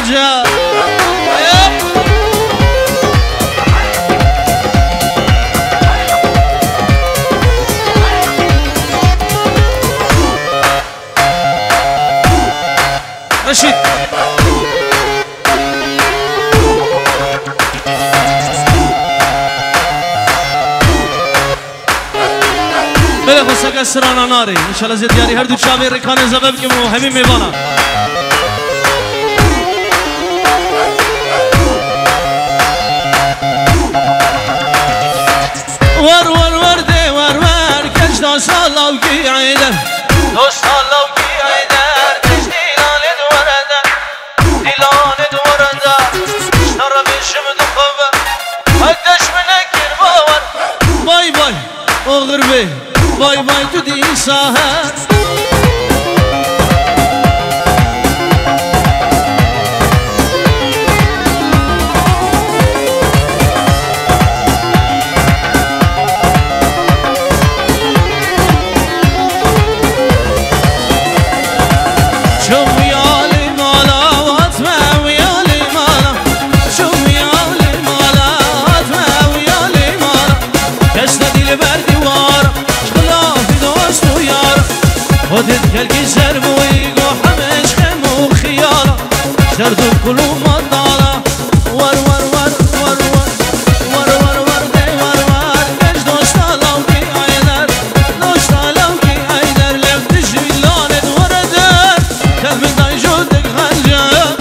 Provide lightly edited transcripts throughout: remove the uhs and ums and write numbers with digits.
خنجر رشید بله خسک سرانا ناری انشالله زیاد یاری هر دو چاوی رکان زبب که مو همین میوانا ور ور ور ده ور ور کش دوست الله کی عیدر دوست الله کی عیدر کش دیلانه دورده دیلانه دورده شنر بشم دخوه حدش منکر باور بای بای اغربه بای بای تو دی ساهر خودت گلگی زربوی گو همش خم و خیالا درد و کلومات دالا ور ور ور ور ور ور ور ور ده ور ور کش دوستالاو کی ایدر دوستالاو کی ایدر لفتش ویلانت وردر کلم دای جودک خنجر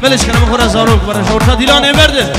بلش کنم خور از آروک برش ارتا دیلانه برده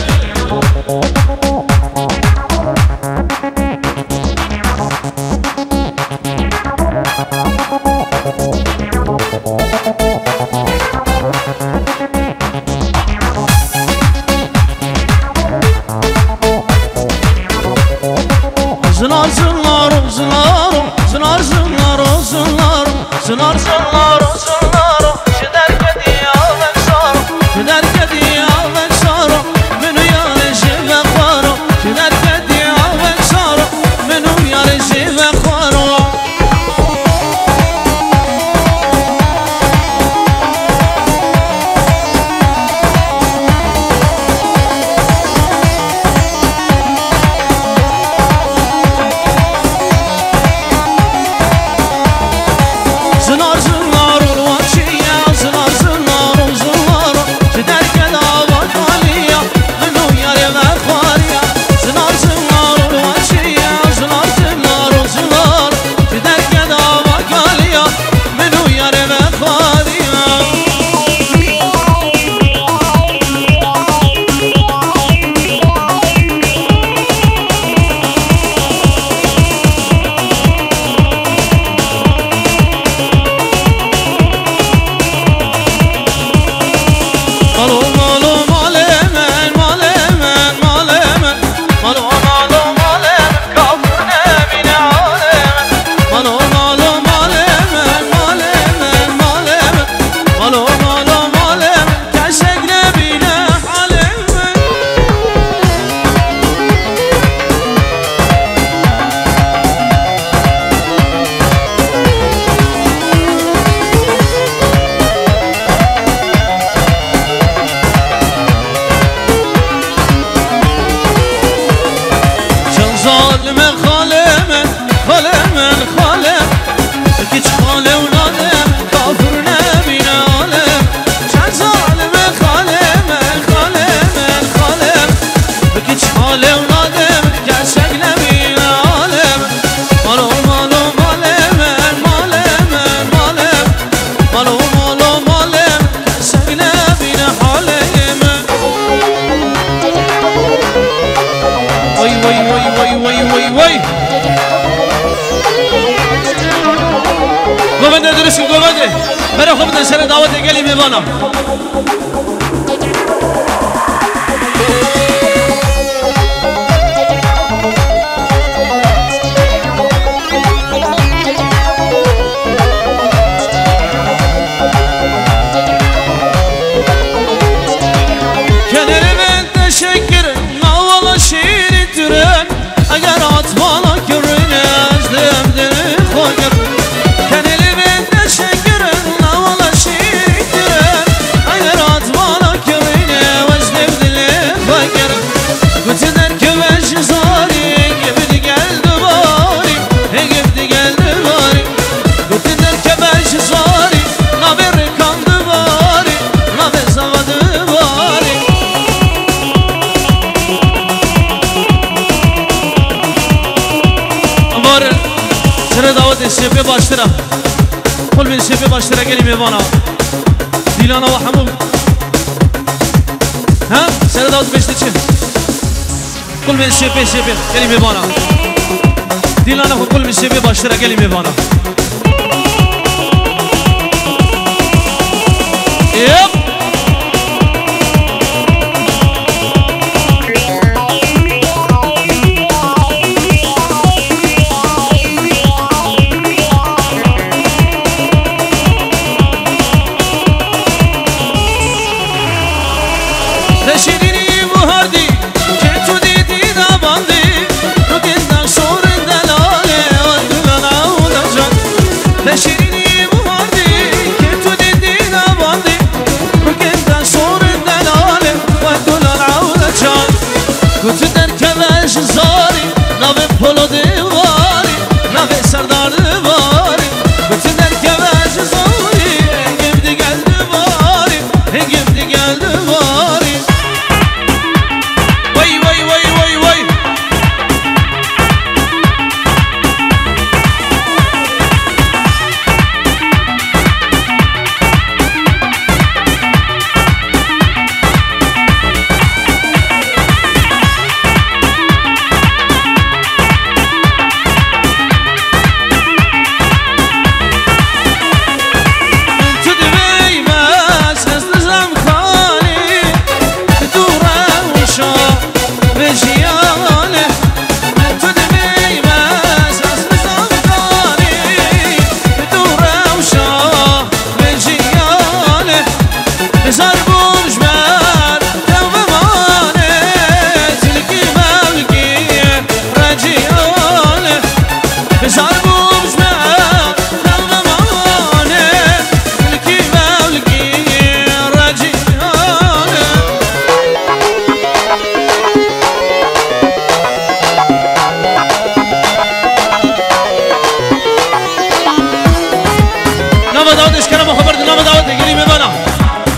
برای خوب دن سر دعوت گلی میوانم اگر آتوانا کرنه از دم دل خوگر کنلی بنده شکرن نوالا شیری کرن اگر آتوانا کرنه از دم دل خوگر گوتی در که وش زاری گفتی گل دوباری گفتی گل دوباری گوتی در که وش زاری نبر کن دوباری نبر زوا دوباری سر دعوت سیپه باشتره کل من سیپه باشتره گلی میوانا دیلانا و همون ها سر دعوت بشته چه کل من سیپه گلی میوانا دیلانا و کل من سیپه باشتره گلی میوانا یپ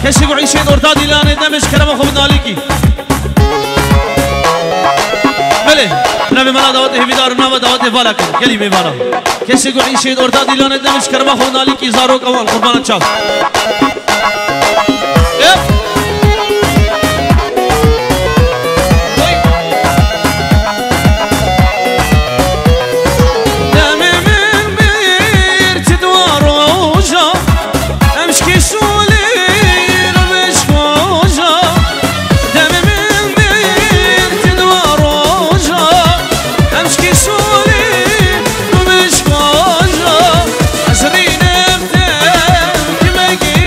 کسی گویی شد ارتاد ایلانه نمیش کرم خوب نالیکی بله نمی منا دعوت همیدار نام دعوت والا کن گلی میبارم کسی گویی شد ارتاد ایلانه نمیش کرم خوب نالیکی زارو کمال قربان چاپ Make it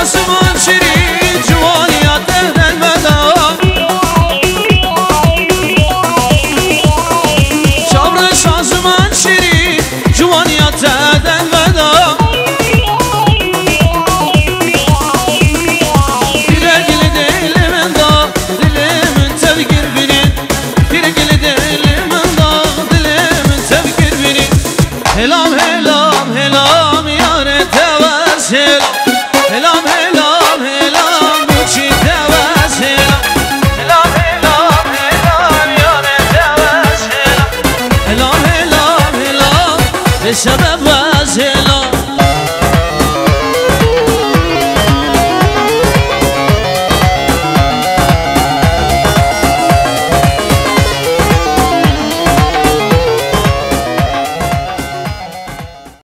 sazımın şirin Civaniyat evlenmeden Çavrı sazımın şirin Civaniyat evlenmeden Birgili dilimin da dilimin tevgir binin Birgili dilimin da dilimin tevgir binin Helam helam helam yâre tevez helam Helam helam helam bu çi tevez helam Helam helam helam yâre tevez helam Helam helam helam ve sebep vez helam